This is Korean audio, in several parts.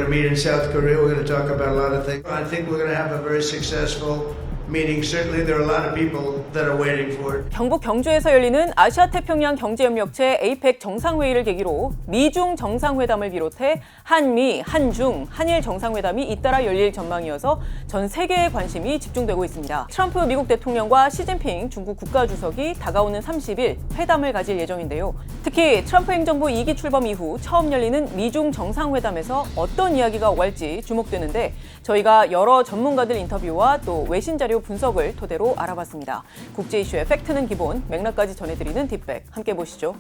to meet in South Korea. We're going to talk about a lot of things. I think we're going to have a very successful meeting. Certainly there are a lot of people that are waiting for it. 경북 경주에서 열리는 아시아태평양 경제협력체 APEC 정상회의를 계기로 미중 정상회담을 비롯해 한미, 한중, 한일 정상회담이 잇따라 열릴 전망이어서 전 세계의 관심이 집중되고 있습니다. 트럼프 미국 대통령과 시진핑 중국 국가주석이 다가오는 30일 회담을 가질 예정인데요. 특히 트럼프 행정부 2기 출범 이후 처음 열리는 미중 정상회담에서 어떤 이야기가 오갈지 주목되는데 저희가 여러 전문가들 인터뷰와 또 외신 자료 분석을 토대로 알아봤습니다. 국제 이슈의 팩트는 기본, 맥락까지 전해드리는 딥백 함께 보시죠.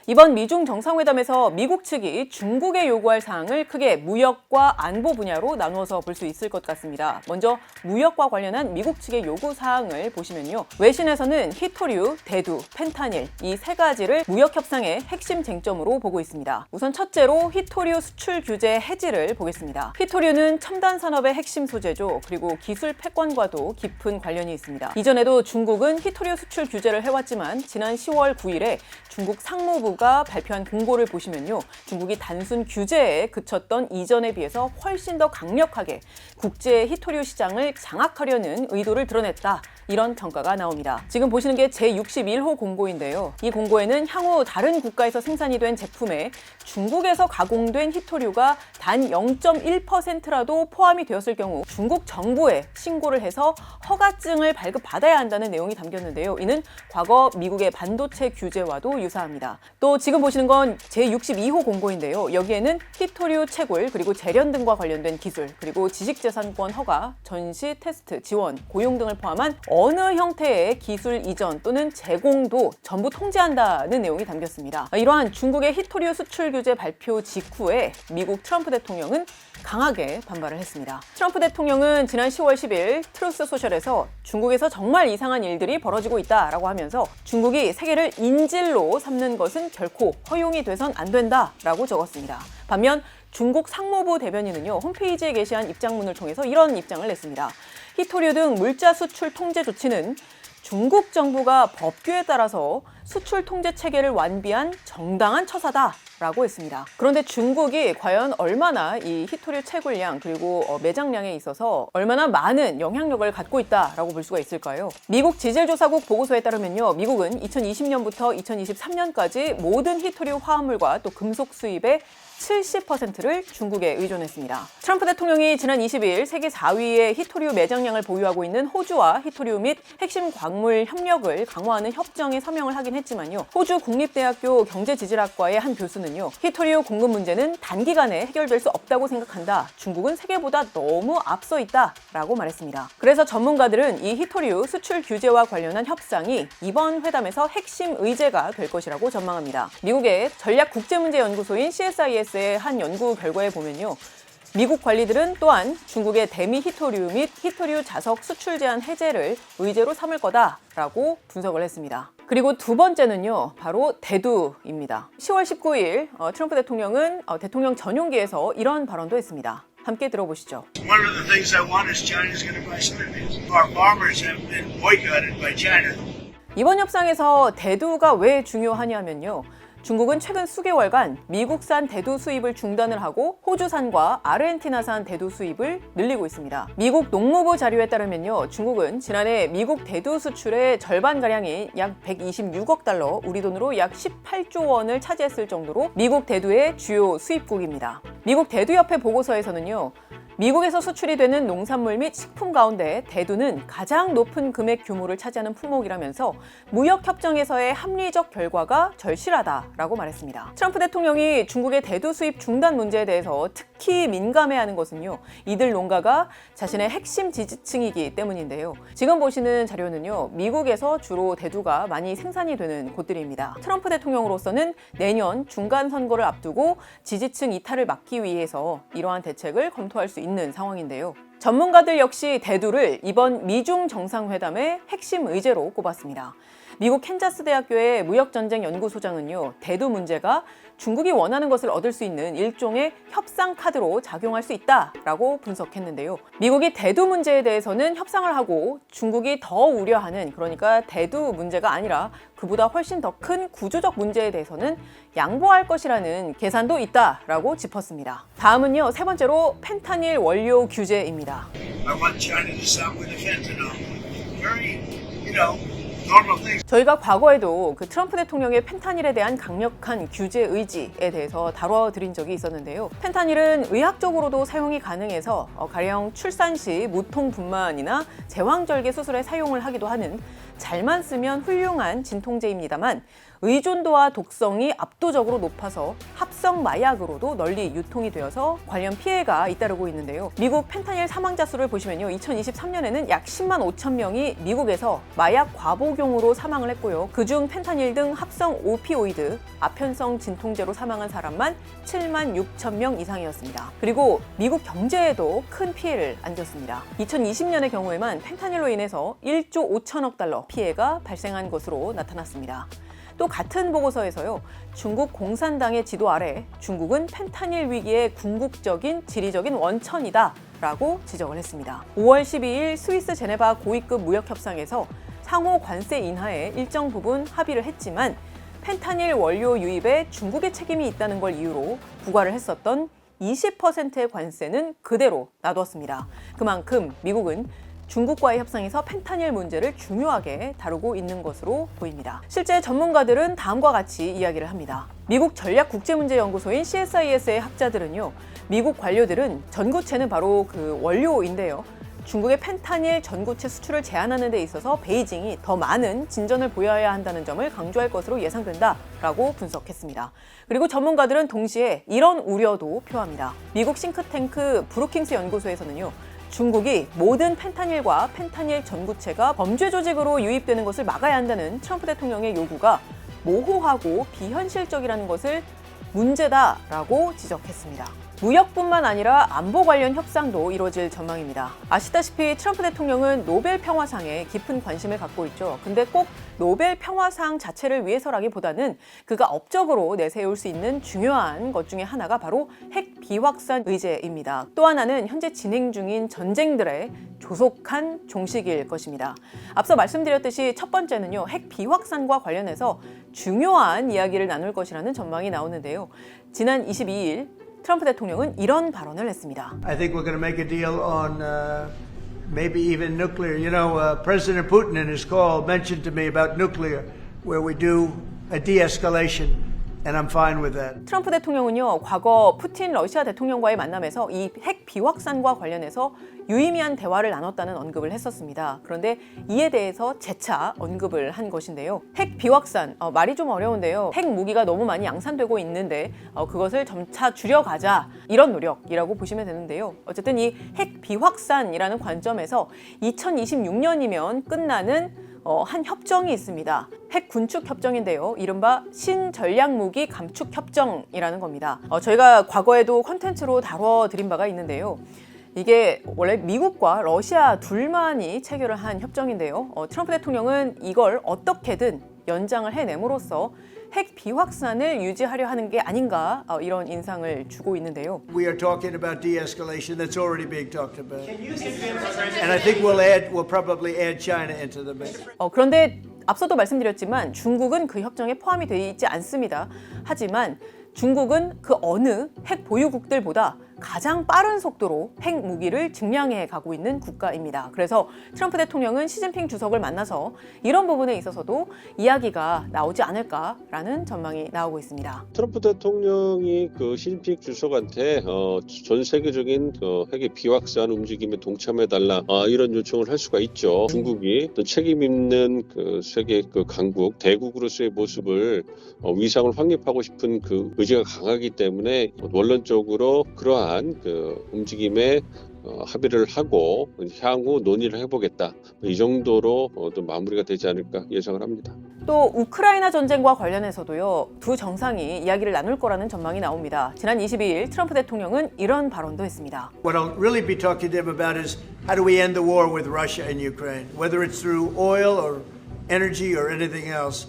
이번 미중 정상회담에서 미국 측이 중국에 요구할 사항을 크게 무역과 안보 분야로 나누어서 볼 수 있을 것 같습니다. 먼저 무역과 관련한 미국 측의 요구 사항을 보시면요. 외신에서는 히토류, 대두, 펜타닐 이 세 가지를 무역 협상의 핵심 쟁점으로 보고 있습니다. 우선 첫째로 히토류 수출 규제 해지를 보겠습니다. 히토류는 첨단 산업의 핵심 소재죠. 그리고 기술 패권과도 깊은 관련이 있습니다. 이전에도 중국은 히토류 수출 규제를 해왔지만 지난 10월 9일에 중국 상무부 가 발표한 공고를 보시면요. 중국이 단순 규제에 그쳤던 이전에 비해서 훨씬 더 강력하게 국제 히토류 시장을 장악하려는 의도를 드러냈다. 이런 평가가 나옵니다. 지금 보시는 게 제61호 공고인데요. 이 공고에는 향후 다른 국가에서 생산이 된 제품에 중국에서 가공된 히토류가 단 0.1%라도 포함이 되었을 경우 중국 정부에 신고를 해서 허가증을 발급받아야 한다는 내용이 담겼는데요. 이는 과거 미국의 반도체 규제와도 유사합니다. 또 지금 보시는 건 제62호 공고인데요. 여기에는 히토류 채굴 그리고 재련 등과 관련된 기술 그리고 지식재산권 허가, 전시, 테스트, 지원, 고용 등을 포함한 어느 형태의 기술 이전 또는 제공도 전부 통제한다는 내용이 담겼습니다. 이러한 중국의 히토류 수출 규제 발표 직후에 미국 트럼프 대통령은 강하게 반발을 했습니다. 트럼프 대통령은 지난 10월 10일 트루스 소셜에서 중국에서 정말 이상한 일들이 벌어지고 있다라고 하면서 중국이 세계를 인질로 삼는 것은 결코 허용이 돼선 안 된다라고 적었습니다. 반면 중국 상무부 대변인은요, 홈페이지에 게시한 입장문을 통해서 이런 입장을 냈습니다. 히토류 등 물자 수출 통제 조치는 중국 정부가 법규에 따라서 수출 통제 체계를 완비한 정당한 처사다라고 했습니다. 그런데 중국이 과연 얼마나 이 히토류 채굴량 그리고 매장량에 있어서 얼마나 많은 영향력을 갖고 있다라고 볼 수가 있을까요? 미국 지질조사국 보고서에 따르면요, 미국은 2020년부터 2023년까지 모든 히토류 화합물과 또 금속 수입의 70%를 중국에 의존했습니다. 트럼프 대통령이 지난 20일 세계 4위의 히토류 매장량을 보유하고 있는 호주와 히토류 및 핵심 광물 협력을 강화하는 협정에 서명을 하긴 했지만요. 호주 국립대학교 경제지질학과의 한 교수는요. 히토류 공급 문제는 단기간에 해결될 수 없다고 생각한다. 중국은 세계보다 너무 앞서 있다라고 말했습니다. 그래서 전문가들은 이 히토류 수출 규제와 관련한 협상이 이번 회담에서 핵심 의제가 될 것이라고 전망합니다. 미국의 전략국제문제연구소인 CSIS의 한 연구 결과에 보면요. 미국 관리들은 또한 중국의 대미 히토류 및 히토류 자석 수출 제한 해제를 의제로 삼을 거다라고 분석을 했습니다. 그리고 두 번째는요, 바로 대두입니다. 10월 19일 트럼프 대통령은 대통령 전용기에서 이런 발언도 했습니다. 함께 들어보시죠. One of the things I want is China's going to buy soybeans. Our farmers have been boycotted by China. 이번 협상에서 대두가 왜 중요하냐면요. 중국은 최근 수개월간 미국산 대두 수입을 중단을 하고 호주산과 아르헨티나산 대두 수입을 늘리고 있습니다. 미국 농무부 자료에 따르면요, 중국은 지난해 미국 대두 수출의 절반가량인 약 126억 달러, 우리 돈으로 약 18조 원을 차지했을 정도로 미국 대두의 주요 수입국입니다. 미국 대두협회 보고서에서는요, 미국에서 수출이 되는 농산물 및 식품 가운데 대두는 가장 높은 금액 규모를 차지하는 품목이라면서 무역협정에서의 합리적 결과가 절실하다라고 말했습니다. 트럼프 대통령이 중국의 대두 수입 중단 문제에 대해서 특히 민감해하는 것은요, 이들 농가가 자신의 핵심 지지층이기 때문인데요. 지금 보시는 자료는요, 미국에서 주로 대두가 많이 생산이 되는 곳들입니다. 트럼프 대통령으로서는 내년 중간 선거를 앞두고 지지층 이탈을 막기 위해서 이러한 대책을 검토할 수 있는 상황인데요. 전문가들 역시 대두를 이번 미중 정상회담의 핵심 의제로 꼽았습니다. 미국 캔자스 대학교의 무역전쟁 연구소장은요, 대두 문제가 중국이 원하는 것을 얻을 수 있는 일종의 협상 카드로 작용할 수 있다라고 분석했는데요. 미국이 대두 문제에 대해서는 협상을 하고 중국이 더 우려하는, 그러니까 대두 문제가 아니라 그보다 훨씬 더 큰 구조적 문제에 대해서는 양보할 것이라는 계산도 있다라고 짚었습니다. 다음은요, 세 번째로 펜타닐 원료 규제입니다. I want China to stop with the fentanyl. Very, normal things. 저희가 과거에도 그 트럼프 대통령의 펜타닐에 대한 강력한 규제 의지에 대해서 다뤄드린 적이 있었는데요. 펜타닐은 의학적으로도 사용이 가능해서 가령 출산 시 무통분만이나 제왕절개 수술에 사용을 하기도 하는, 잘만 쓰면 훌륭한 진통제입니다만 의존도와 독성이 압도적으로 높아서 합성 마약으로도 널리 유통이 되어서 관련 피해가 잇따르고 있는데요. 미국 펜타닐 사망자 수를 보시면요, 2023년에는 약 10만 5천 명이 미국에서 마약 과복용으로 사망을 했고요. 그중 펜타닐 등 합성 오피오이드, 아편성 진통제로 사망한 사람만 7만 6천 명 이상이었습니다. 그리고 미국 경제에도 큰 피해를 안겼습니다. 2020년의 경우에만 펜타닐로 인해서 1조 5천억 달러 피해가 발생한 것으로 나타났습니다. 또 같은 보고서에서요, 중국 공산당의 지도 아래 중국은 펜타닐 위기의 궁극적인 지리적인 원천이다 라고 지적을 했습니다. 5월 12일 스위스 제네바 고위급 무역협상에서 상호 관세 인하에 일정 부분 합의를 했지만 펜타닐 원료 유입에 중국의 책임이 있다는 걸 이유로 부과를 했었던 20%의 관세는 그대로 놔두었습니다. 그만큼 미국은 중국과의 협상에서 펜타닐 문제를 중요하게 다루고 있는 것으로 보입니다. 실제 전문가들은 다음과 같이 이야기를 합니다. 미국 전략국제문제연구소인 CSIS의 학자들은요, 미국 관료들은 전구체는 바로 그 원료인데요, 중국의 펜타닐 전구체 수출을 제한하는 데 있어서 베이징이 더 많은 진전을 보여야 한다는 점을 강조할 것으로 예상된다라고 분석했습니다. 그리고 전문가들은 동시에 이런 우려도 표합니다. 미국 싱크탱크 브루킹스 연구소에서는요, 중국이 모든 펜타닐과 펜타닐 전구체가 범죄 조직으로 유입되는 것을 막아야 한다는 트럼프 대통령의 요구가 모호하고 비현실적이라는 것을 문제다라고 지적했습니다. 무역뿐만 아니라 안보 관련 협상도 이루어질 전망입니다. 아시다시피 트럼프 대통령은 노벨 평화상에 깊은 관심을 갖고 있죠. 근데 꼭 노벨 평화상 자체를 위해서라기보다는 그가 업적으로 내세울 수 있는 중요한 것 중에 하나가 바로 핵 비확산 의제입니다. 또 하나는 현재 진행 중인 전쟁들의 조속한 종식일 것입니다. 앞서 말씀드렸듯이 첫 번째는요, 핵 비확산과 관련해서 중요한 이야기를 나눌 것이라는 전망이 나오는데요. 지난 22일 트럼프 대통령은 이런 발언을 했습니다. I think we're going to make a deal on maybe even nuclear. President Putin in his call mentioned to me about nuclear, where we do a de-escalation, and I'm fine with that. 트럼프 대통령은요, 과거 푸틴 러시아 대통령과의 만남에서 이 핵 비확산과 관련해서 유의미한 대화를 나눴다는 언급을 했었습니다. 그런데 이에 대해서 재차 언급을 한 것인데요. 핵 비확산, 말이 좀 어려운데요. 핵 무기가 너무 많이 양산되고 있는데 그것을 점차 줄여가자, 이런 노력이라고 보시면 되는데요. 어쨌든 이 핵 비확산이라는 관점에서 2026년이면 끝나는 한 협정이 있습니다. 핵 군축 협정인데요. 이른바 신전략무기 감축 협정이라는 겁니다. 저희가 과거에도 콘텐츠로 다뤄드린 바가 있는데요. 이게 원래 미국과 러시아 둘만이 체결을 한 협정인데요. 트럼프 대통령은 이걸 어떻게든 연장을 해냄으로써 핵 비확산을 유지하려 하는 게 아닌가, 이런 인상을 주고 있는데요. We are talking about de-escalation. That's already being talked about. And I think we'll probably add China into the mix. 그런데 앞서도 말씀드렸지만 중국은 그 협정에 포함이 되어 있지 않습니다. 하지만 중국은 그 어느 핵 보유국들보다 가장 빠른 속도로 핵 무기를 증량해 가고 있는 국가입니다. 그래서 트럼프 대통령은 시진핑 주석을 만나서 이런 부분에 있어서도 이야기가 나오지 않을까라는 전망이 나오고 있습니다. 트럼프 대통령이 그 시진핑 주석한테 전 세계적인 핵의 비확산 움직임에 동참해달라, 이런 요청을 할 수가 있죠. 중국이 또 책임 있는 그 세계 그 강국, 대국으로서의 모습을 위상을 확립하고 싶은 그 의지가 강하기 때문에 원론적으로 그러한 그 움직임에 합의를 하고 향후 논의를 해보겠다, 이 정도로 또 마무리가 되지 않을까 예상을 합니다. 또 우크라이나 전쟁과 관련해서도요, 두 정상이 이야기를 나눌 거라는 전망이 나옵니다. 지난 22일 트럼프 대통령은 이런 발언도 했습니다. What I'll really be talking to them about is how do we end the war with Russia and Ukraine, whether it's through oil or energy or anything else.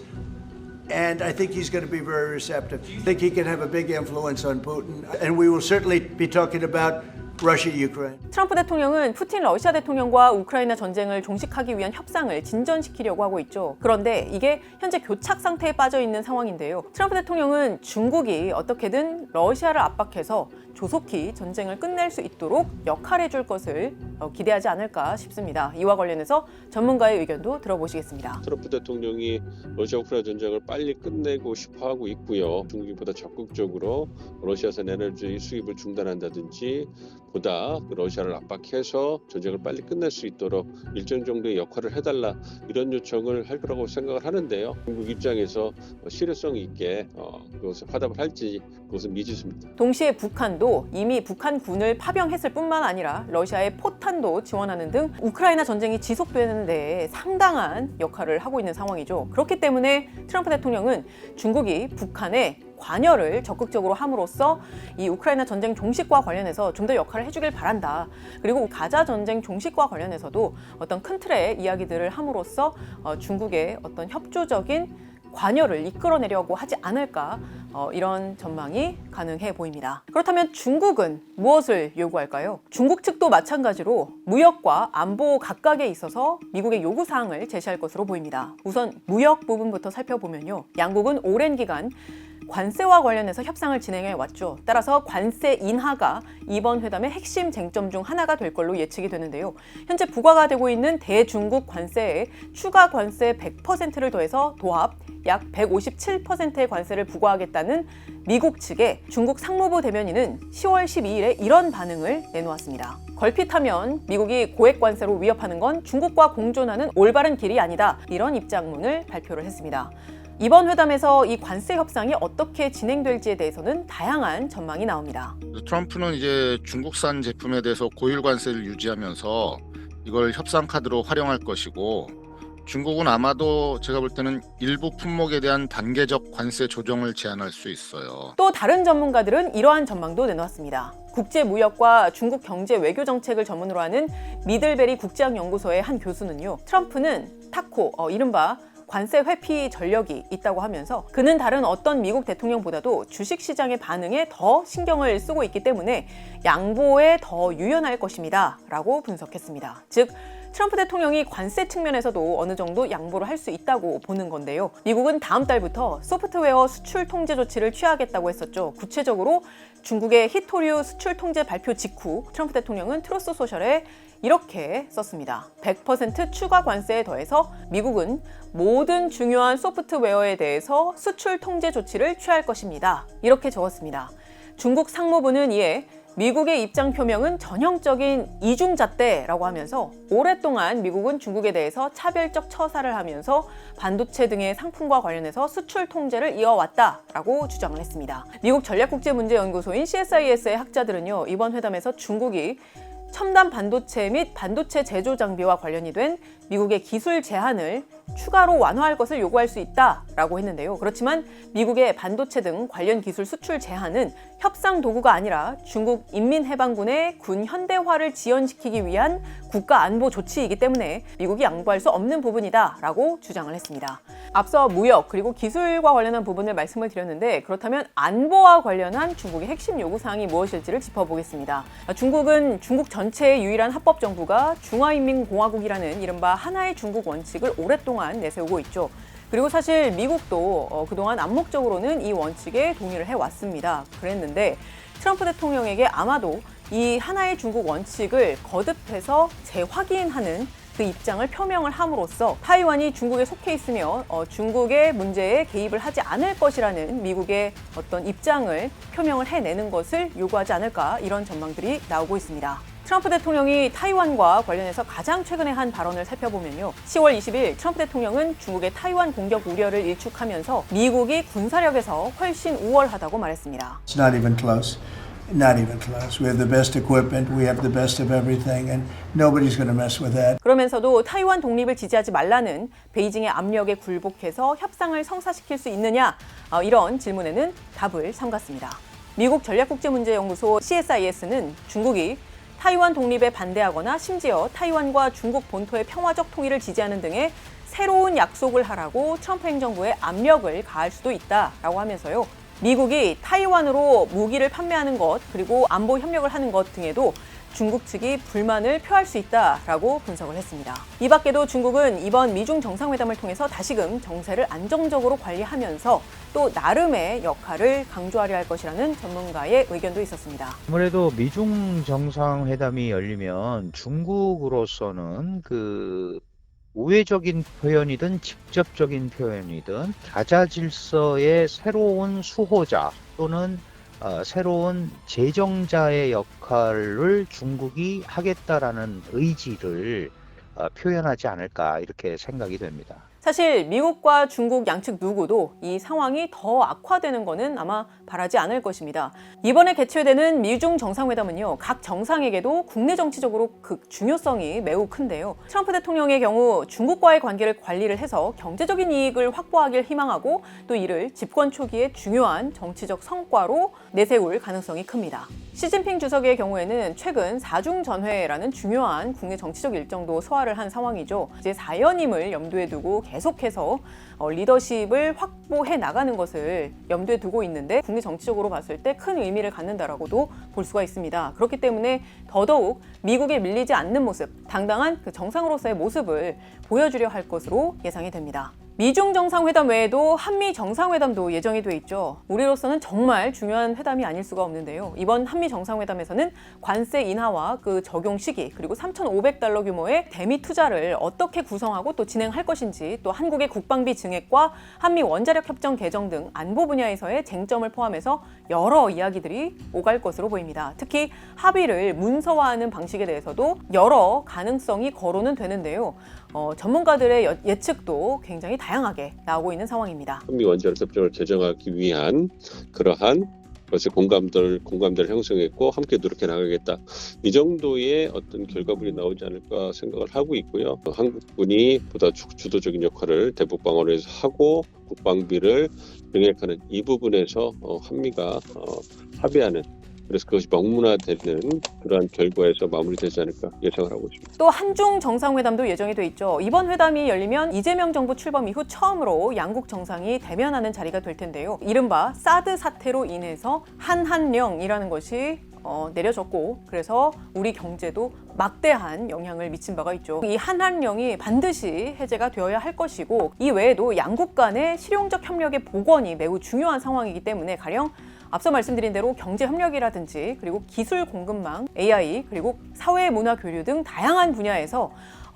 And I think he's going to be very receptive. I think he can have a big influence on Putin. And we will certainly be talking about Russia, Ukraine. 트럼프 대통령은 푸틴 러시아 대통령과 우크라이나 전쟁을 종식하기 위한 협상을 진전시키려고 하고 있죠. 그런데 이게 현재 교착 상태에 빠져 있는 상황인데요. 트럼프 대통령은 중국이 어떻게든 러시아를 압박해서 조속히 전쟁을 끝낼 수 있도록 역할해 줄 것을 기대하지 않을까 싶습니다. 이와 관련해서 전문가의 의견도 들어보시겠습니다. 트럼프 대통령이 러시아 우크라이나 전쟁을 빨리 끝내고 싶어하고 있고요. 중국보다 적극적으로 러시아산 에너지 수입을 중단한다든지 보다 러시아를 압박해서 전쟁을 빨리 끝낼 수 있도록 일정 정도의 역할을 해달라 이런 요청을 할 거라고 생각을 하는데요. 중국 입장에서 실효성 있게 그것을 화답을 할지 그것은 미지수입니다. 동시에 북한도 이미 북한군을 파병했을 뿐만 아니라 러시아의 포탄도 지원하는 등 우크라이나 전쟁이 지속되는 데 상당한 역할을 하고 있는 상황이죠. 그렇기 때문에 트럼프 대통령은 중국이 북한에 관여를 적극적으로 함으로써 이 우크라이나 전쟁 종식과 관련해서 좀 더 역할을 해주길 바란다. 그리고 가자 전쟁 종식과 관련해서도 어떤 큰 틀의 이야기들을 함으로써 중국의 어떤 협조적인 관여를 이끌어내려고 하지 않을까 이런 전망이 가능해 보입니다. 그렇다면 중국은 무엇을 요구할까요? 중국 측도 마찬가지로 무역과 안보 각각에 있어서 미국의 요구사항을 제시할 것으로 보입니다. 우선 무역 부분부터 살펴보면요. 양국은 오랜 기간 관세와 관련해서 협상을 진행해 왔죠. 따라서 관세 인하가 이번 회담의 핵심 쟁점 중 하나가 될 걸로 예측이 되는데요. 현재 부과가 되고 있는 대중국 관세에 추가 관세 100%를 더해서 도합 약 157%의 관세를 부과하겠다는 미국 측에 중국 상무부 대변인은 10월 12일에 이런 반응을 내놓았습니다. 걸핏하면 미국이 고액 관세로 위협하는 건 중국과 공존하는 올바른 길이 아니다. 이런 입장문을 발표를 했습니다. 이번 회담에서 이 관세 협상이 어떻게 진행될지에 대해서는 다양한 전망이 나옵니다. 트럼프는 이제 중국산 제품에 대해서 고율 관세를 유지하면서 이걸 협상 카드로 활용할 것이고, 중국은 아마도 제가 볼 때는 일부 품목에 대한 단계적 관세 조정을 제한할 수 있어요. 또 다른 전문가들은 이러한 전망도 내놓았습니다. 국제무역과 중국 경제 외교 정책을 전문으로 하는 미들베리 국제학연구소의 한 교수는요. 트럼프는 타코, 이른바 관세 회피 전력이 있다고 하면서 그는 다른 어떤 미국 대통령보다도 주식시장의 반응에 더 신경을 쓰고 있기 때문에 양보에 더 유연할 것입니다. 라고 분석했습니다. 즉, 트럼프 대통령이 관세 측면에서도 어느 정도 양보를 할 수 있다고 보는 건데요. 미국은 다음 달부터 소프트웨어 수출 통제 조치를 취하겠다고 했었죠. 구체적으로 중국의 히토류 수출 통제 발표 직후 트럼프 대통령은 트루스 소셜에 이렇게 썼습니다. 100% 추가 관세에 더해서 미국은 모든 중요한 소프트웨어에 대해서 수출 통제 조치를 취할 것입니다. 이렇게 적었습니다. 중국 상무부는 이에 미국의 입장 표명은 전형적인 이중잣대라고 하면서 오랫동안 미국은 중국에 대해서 차별적 처사를 하면서 반도체 등의 상품과 관련해서 수출 통제를 이어왔다라고 주장을 했습니다. 미국 전략국제문제연구소인 CSIS의 학자들은요, 이번 회담에서 중국이 첨단 반도체 및 반도체 제조 장비와 관련이 된 미국의 기술 제한을 추가로 완화할 것을 요구할 수 있다라고 했는데요. 그렇지만 미국의 반도체 등 관련 기술 수출 제한은 협상 도구가 아니라 중국 인민해방군의 군 현대화를 지연시키기 위한 국가 안보 조치이기 때문에 미국이 양보할 수 없는 부분이다라고 주장을 했습니다. 앞서 무역 그리고 기술과 관련한 부분을 말씀을 드렸는데, 그렇다면 안보와 관련한 중국의 핵심 요구사항이 무엇일지를 짚어보겠습니다. 중국은 중국 전체의 유일한 합법 정부가 중화인민공화국이라는 이른바 하나의 중국 원칙을 오랫동안 내세우고 있죠. 그리고 사실 미국도 그동안 암묵적으로는 이 원칙에 동의를 해왔습니다. 그랬는데 트럼프 대통령에게 아마도 이 하나의 중국 원칙을 거듭해서 재확인하는 그 입장을 표명을 함으로써 타이완이 중국에 속해 있으며 중국의 문제에 개입을 하지 않을 것이라는 미국의 어떤 입장을 표명을 해내는 것을 요구하지 않을까, 이런 전망들이 나오고 있습니다. 트럼프 대통령이 타이완과 관련해서 가장 최근에 한 발언을 살펴보면요. 10월 20일 트럼프 대통령은 중국의 타이완 공격 우려를 일축하면서 미국이 군사력에서 훨씬 우월하다고 말했습니다. It's not even close. Not even close. We have the best equipment. We have the best of everything. And nobody's going to mess with that. 그러면서도 타이완 독립을 지지하지 말라는 베이징의 압력에 굴복해서 협상을 성사시킬 수 있느냐, 이런 질문에는 답을 삼갔습니다. 미국 전략국제문제연구소 CSIS는 중국이 타이완 독립에 반대하거나 심지어 타이완과 중국 본토의 평화적 통일을 지지하는 등의 새로운 약속을 하라고 트럼프 행정부에 압력을 가할 수도 있다라고 하면서요. 미국이 타이완으로 무기를 판매하는 것 그리고 안보 협력을 하는 것 등에도 중국 측이 불만을 표할 수 있다라고 분석을 했습니다. 이 밖에도 중국은 이번 미중 정상회담을 통해서 다시금 정세를 안정적으로 관리하면서 또 나름의 역할을 강조하려 할 것이라는 전문가의 의견도 있었습니다. 아무래도 미중 정상회담이 열리면 중국으로서는 우회적인 표현이든 직접적인 표현이든 가자 질서의 새로운 수호자 또는 새로운 제정자의 역할을 중국이 하겠다라는 의지를 표현하지 않을까 이렇게 생각이 됩니다. 사실 미국과 중국 양측 누구도 이 상황이 더 악화되는 것은 아마 바라지 않을 것입니다. 이번에 개최되는 미중 정상회담은요, 각 정상에게도 국내 정치적으로 그 중요성이 매우 큰데요. 트럼프 대통령의 경우 중국과의 관계를 관리를 해서 경제적인 이익을 확보하길 희망하고 또 이를 집권 초기에 중요한 정치적 성과로 내세울 가능성이 큽니다. 시진핑 주석의 경우에는 최근 4중 전회라는 중요한 국내 정치적 일정도 소화를 한 상황이죠. 이제 4연임을 염두에 두고 계속해서 리더십을 확보해 나가는 것을 염두에 두고 있는데 국내 정치적으로 봤을 때 큰 의미를 갖는다라고도 볼 수가 있습니다. 그렇기 때문에 더더욱 미국에 밀리지 않는 모습, 당당한 그 정상으로서의 모습을 보여주려 할 것으로 예상이 됩니다. 미중 정상회담 외에도 한미 정상회담도 예정이 돼 있죠. 우리로서는 정말 중요한 회담이 아닐 수가 없는데요. 이번 한미 정상회담에서는 관세 인하와 그 적용 시기 그리고 3,500달러 규모의 대미 투자를 어떻게 구성하고 또 진행할 것인지 또 한국의 국방비 증액과 한미 원자력 협정 개정 등 안보 분야에서의 쟁점을 포함해서 여러 이야기들이 오갈 것으로 보입니다. 특히 합의를 문서화하는 방식에 대해서도 여러 가능성이 거론은 되는데요. 전문가들의 예측도 굉장히 다양하게 나오고 있는 상황입니다. 한미 원자력 협정을 개정하기 위한 그러한 것에 공감대를 형성했고 함께 노력해 나가겠다. 이 정도의 어떤 결과물이 나오지 않을까 생각을 하고 있고요. 한국군이 보다 주도적인 역할을 대북 방어에서 하고 국방비를 병행하는 이 부분에서 한미가 합의하는 그래서 그것이 명문화되는 그러한 결과에서 마무리되지 않을까 예상을 하고 있습니다. 또 한중 정상회담도 예정이 돼 있죠. 이번 회담이 열리면 이재명 정부 출범 이후 처음으로 양국 정상이 대면하는 자리가 될 텐데요. 이른바 사드 사태로 인해서 한한령이라는 것이 내려졌고 그래서 우리 경제도 막대한 영향을 미친 바가 있죠. 이 한한령이 반드시 해제가 되어야 할 것이고 이 외에도 양국 간의 실용적 협력의 복원이 매우 중요한 상황이기 때문에 가령 앞서 말씀드린 대로 경제 협력이라든지 그리고 기술 공급망, AI 그리고 사회 문화 교류 등 다양한 분야에서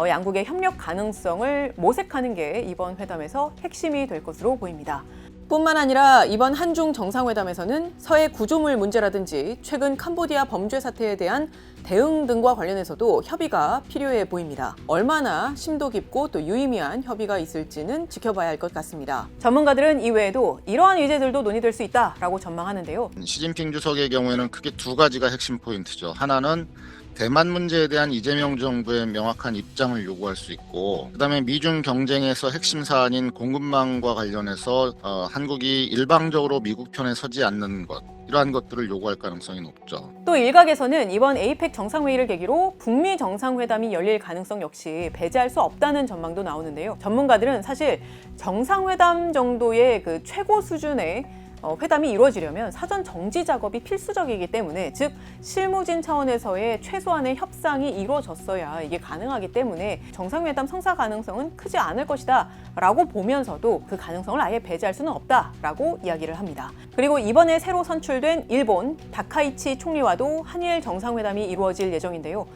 양국의 협력 가능성을 모색하는 게 이번 회담에서 핵심이 될 것으로 보입니다. 뿐만 아니라 이번 한중 정상회담에서는 서해 구조물 문제라든지 최근 캄보디아 범죄 사태에 대한 대응 등과 관련해서도 협의가 필요해 보입니다. 얼마나 심도 깊고 또 유의미한 협의가 있을지는 지켜봐야 할 것 같습니다. 전문가들은 이외에도 이러한 의제들도 논의될 수 있다라고 전망하는데요. 시진핑 주석의 경우에는 크게 두 가지가 핵심 포인트죠. 하나는 대만 문제에 대한 이재명 정부의 명확한 입장을 요구할 수 있고 그다음에 미중 경쟁에서 핵심 사안인 공급망과 관련해서 한국이 일방적으로 미국 편에 서지 않는 것 이러한 것들을 요구할 가능성이 높죠. 또 일각에서는 이번 에이펙 정상회의를 계기로 북미 정상회담이 열릴 가능성 역시 배제할 수 없다는 전망도 나오는데요. 전문가들은 사실 정상회담 정도의 그 최고 수준의 회담이 이루어지려면 사전 정지 작업이 필수적이기 때문에 즉 실무진 차원에서의 최소한의 협상이 이루어졌어야 이게 가능하기 때문에 정상회담 성사 가능성은 크지 않을 것이다 라고 보면서도 그 가능성을 아예 배제할 수는 없다 라고 이야기를 합니다. 그리고 이번에 새로 선출된 일본 다카이치 총리와도 한일 정상회담이 이루어질 예정인데요.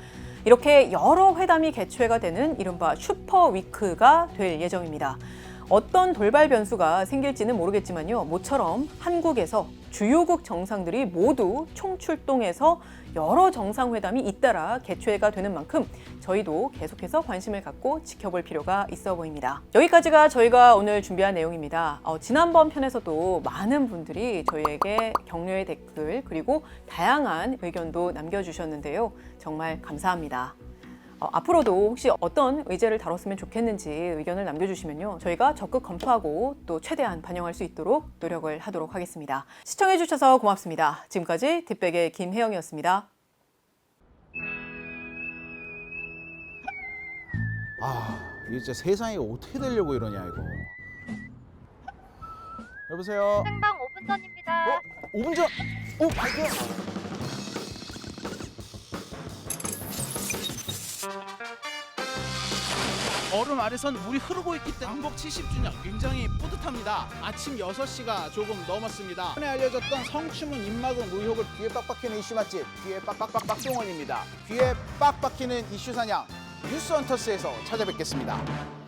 이렇게 여러 회담이 개최가 되는 이른바 슈퍼위크가 될 예정입니다. 어떤 돌발 변수가 생길지는 모르겠지만요. 모처럼 한국에서 주요국 정상들이 모두 총출동해서 여러 정상회담이 잇따라 개최가 되는 만큼 저희도 계속해서 관심을 갖고 지켜볼 필요가 있어 보입니다. 여기까지가 저희가 오늘 준비한 내용입니다. 지난번 편에서도 많은 분들이 저희에게 격려의 댓글 그리고 다양한 의견도 남겨주셨는데요. 정말 감사합니다. 앞으로도 혹시 어떤 의제를 다뤘으면 좋겠는지 의견을 남겨주시면요. 저희가 적극 검토하고 또 최대한 반영할 수 있도록 노력을 하도록 하겠습니다. 시청해주셔서 고맙습니다. 지금까지 뒷백의 김혜영이었습니다. 이게 진짜 세상이 어떻게 되려고 이러냐 이거. 여보세요. 생방 5분 전입니다. 5분 전. 오 마이크. 얼음 아래선 물이 흐르고 있기 때문에 광복 70주년 굉장히 뿌듯합니다. 아침 6시가 조금 넘었습니다. 전에 알려졌던 성추문 입막음 의혹을 귀에 빡빡히는 이슈 맛집 귀에 빡빡빡 박동원입니다. 귀에 빡빡히는 이슈 사냥 뉴스헌터스에서 찾아뵙겠습니다.